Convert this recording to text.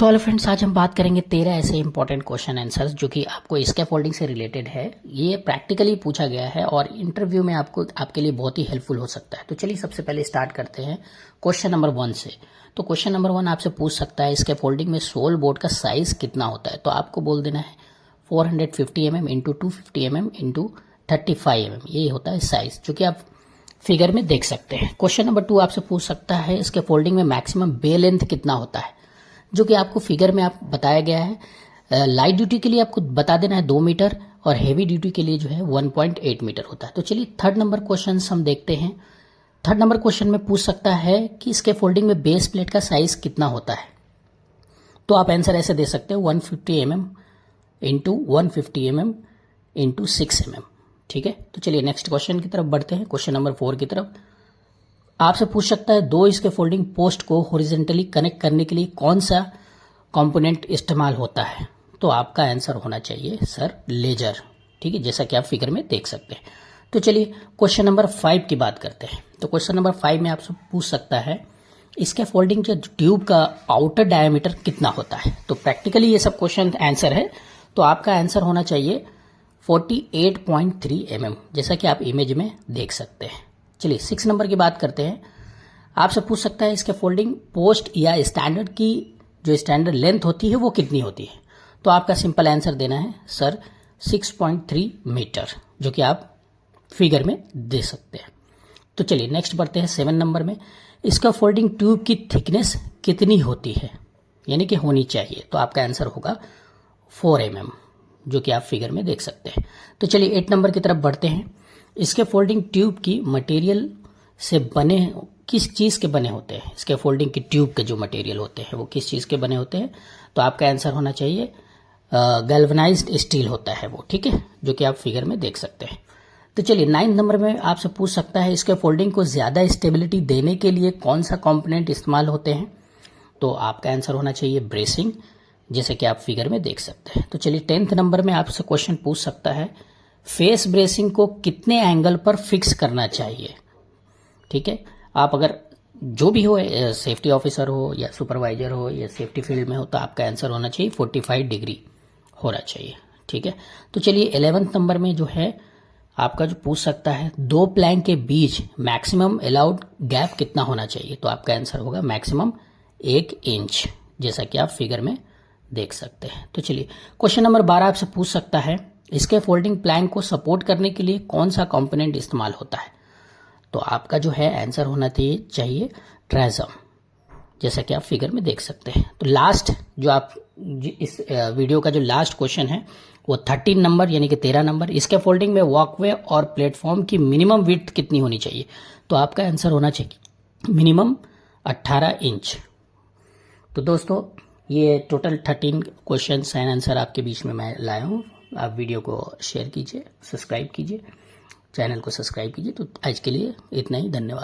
तो hello friends, आज हम बात करेंगे 13 ऐसे इंपॉर्टेंट क्वेश्चन आंसर्स जो कि आपको स्कैफोल्डिंग से रिलेटेड है। ये प्रैक्टिकली पूछा गया है और इंटरव्यू में आपके लिए बहुत ही हेल्पफुल हो सकता है। तो चलिए सबसे पहले स्टार्ट करते हैं क्वेश्चन नंबर 1 से। तो क्वेश्चन नंबर 1 आपसे पूछ सकता है स्कैफोल्डिंग में सोल बोर्ड का साइज कितना होता है। तो आपको बोल देना है 450 mm into 250 mm into 35 mm, ये होता है साइज जो कि आप फिगर में देख सकते हैं। क्वेश्चन नंबर 2 आपसे पूछ सकता है स्कैफोल्डिंग में मैक्सिमम बे लेंथ कितना होता है, जो कि आपको फिगर में आप बताया गया है। लाइट ड्यूटी के लिए आपको बता देना है 2 मीटर और हेवी ड्यूटी के लिए जो है 1.8 मीटर होता है। तो चलिए थर्ड नंबर क्वेश्चन हम देखते हैं। थर्ड नंबर क्वेश्चन में पूछ सकता है कि स्कैफोल्डिंग में बेस प्लेट का साइज कितना होता है। तो आप आंसर ऐसे दे सकते हो 150 mm into 150 mm into 6 mm। ठीक है, तो चलिए नेक्स्ट क्वेश्चन की तरफ बढ़ते हैं, क्वेश्चन नंबर 4 की तरफ। आपसे पूछ सकता है दो स्कैफोल्डिंग पोस्ट को हॉरिजॉन्टली कनेक्ट करने के लिए कौन सा कंपोनेंट इस्तेमाल होता है। तो आपका आंसर होना चाहिए सर लेजर। ठीक है, जैसा कि आप फिगर में देख सकते हैं। तो चलिए क्वेश्चन नंबर 5 की बात करते हैं। तो क्वेश्चन नंबर 5 में आपसे पूछ सकता है स्कैफोल्डिंग के ट्यूब का आउटर डायमीटर कितना होता है। तो प्रैक्टिकली ये सब क्वेश्चन आंसर है, तो आपका आंसर होना चाहिए 48.3 mm, जैसा कि आप इमेज में देख सकते हैं। चलिए 6 नंबर की बात करते हैं। आपसे पूछ सकता है स्कैफोल्डिंग पोस्ट या स्टैंडर्ड की जो स्टैंडर्ड लेंथ होती है वो कितनी होती है। तो आपका सिंपल आंसर देना है सर 6.3 मीटर, जो कि आप फिगर में दे सकते हैं। तो चलिए नेक्स्ट बढ़ते हैं 7 नंबर में। स्कैफोल्डिंग ट्यूब की थिकनेस कितनी होती है, यानी कि होनी चाहिए। तो आपका आंसर होगा 4 mm, जो कि आप फिगर में देख सकते हैं। तो चलिए 8 नंबर की तरफ बढ़ते हैं। स्कैफोल्डिंग ट्यूब की मटेरियल से बने किस चीज़ के बने होते हैं। स्कैफोल्डिंग की ट्यूब के जो मटेरियल होते हैं वो किस चीज़ के बने होते हैं। तो आपका आंसर होना चाहिए गैल्वनाइज्ड स्टील होता है वो। ठीक है, जो कि आप फिगर में देख सकते हैं। तो चलिए 9 नंबर में आपसे पूछ सकता है स्कैफोल्डिंग को ज़्यादा स्टेबिलिटी देने के लिए कौन सा कॉम्पोनेंट इस्तेमाल होते हैं। तो आपका आंसर होना चाहिए ब्रेसिंग, जैसे कि आप फिगर में देख सकते हैं। तो चलिए 10th नंबर में आपसे क्वेश्चन पूछ सकता है फेस ब्रेसिंग को कितने एंगल पर फिक्स करना चाहिए। ठीक है, आप अगर जो भी हो, सेफ्टी ऑफिसर हो या सुपरवाइजर हो या सेफ्टी फील्ड में हो, तो आपका आंसर होना चाहिए 45 डिग्री होना चाहिए। ठीक है, तो चलिए 11th नंबर में जो है आपका जो पूछ सकता है दो प्लैंक के बीच मैक्सिमम अलाउड गैप कितना होना चाहिए। तो आपका आंसर होगा मैक्सिमम 1 इंच, जैसा कि आप फिगर में देख सकते हैं। तो चलिए क्वेश्चन नंबर 12 आपसे पूछ सकता है स्कैफोल्डिंग प्लैंक को सपोर्ट करने के लिए कौन सा कंपोनेंट इस्तेमाल होता है। तो आपका जो है आंसर होना चाहिए ट्रेजम, जैसा कि आप फिगर में देख सकते हैं। तो लास्ट जो आप इस वीडियो का जो लास्ट क्वेश्चन है वो 13 नंबर यानी कि 13 नंबर, स्कैफोल्डिंग में वॉकवे और प्लेटफॉर्म की मिनिमम विड्थ कितनी होनी चाहिए। तो आपका आंसर होना चाहिए मिनिमम 18 इंच। तो दोस्तों ये टोटल 13 क्वेश्चन एंड आंसर आपके बीच में मैं लाया हूँ। आप वीडियो को शेयर कीजिए, सब्सक्राइब कीजिए, चैनल को सब्सक्राइब कीजिए। तो आज के लिए इतना ही, धन्यवाद।